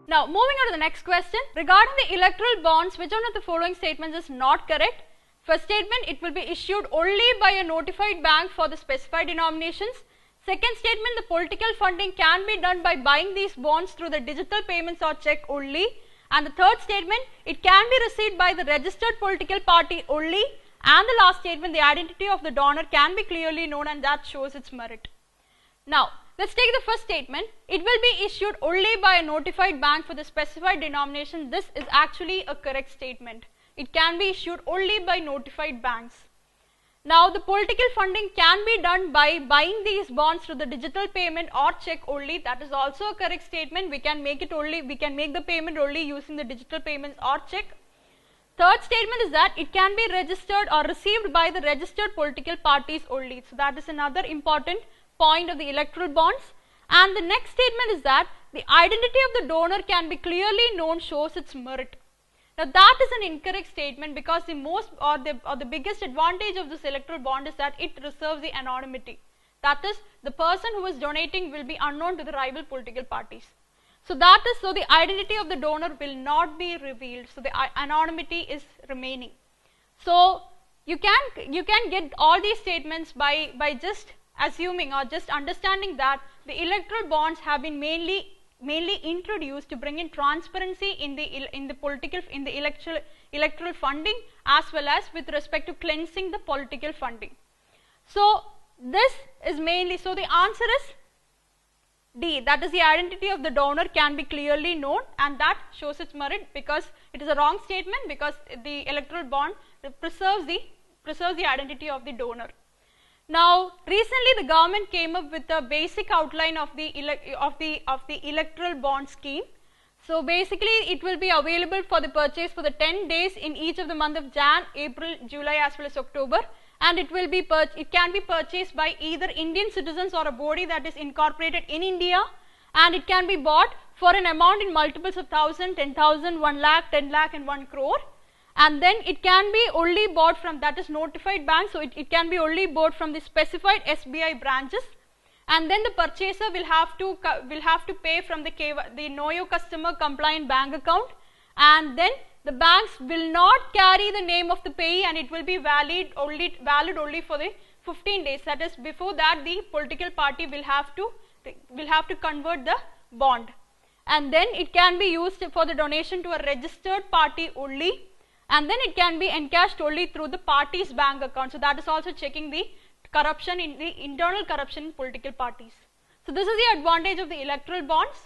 Now moving on to the next question. Regarding the electoral bonds, which one of the following statements is not correct? First statement, it will be issued only by a notified bank for the specified denominations. Second statement, the political funding can be done by buying these bonds through the digital payments or check only. And the third statement, it can be received by the registered political party only. And the last statement, the identity of the donor can be clearly known and that shows its merit. Now, let's take the first statement. It will be issued only by a notified bank for the specified denomination. This is actually a correct statement. It can be issued only by notified banks. Now, the political funding can be done by buying these bonds through the digital payment or check only. That is also a correct statement. We can make the payment only using the digital payments or check. Third statement is that it can be registered or received by the registered political parties only. So that is another important point of the electoral bonds. And the next statement is that the identity of the donor can be clearly known, shows its merit. Now that is an incorrect statement because the most or the biggest advantage of this electoral bond is that it reserves the anonymity. That is, the person who is donating will be unknown to the rival political parties. So the identity of the donor will not be revealed. So the anonymity is remaining. So you can get all these statements by just assuming or just understanding that the electoral bonds have been mainly introduced to bring in transparency in the electoral funding as well as with respect to cleansing the political funding. So this is mainly, so the answer is D, that is the identity of the donor can be clearly known, and that shows its merit because it is a wrong statement because the electoral bond preserves the identity of the donor. Now, recently the government came up with a basic outline of the electoral bond scheme. So basically, it will be available for the purchase for the 10 days in each of the month of Jan, April, July as well as October, and it can be purchased by either Indian citizens or a body that is incorporated in India, and it can be bought for an amount in multiples of 1,000, 10,000, 1 lakh, 10 lakh and 1 crore. And then it can be only bought from, that is notified bank, so it can be only bought from the specified SBI branches, and then the purchaser will have to pay from the Know Your Customer compliant bank account, and then the banks will not carry the name of the payee and it will be valid only for the 15 days. That is, before that the political party will have to convert the bond, and then it can be used for the donation to a registered party only. And then it can be encashed only through the party's bank account. So that is also checking the corruption in the internal corruption in political parties. So this is the advantage of the electoral bonds.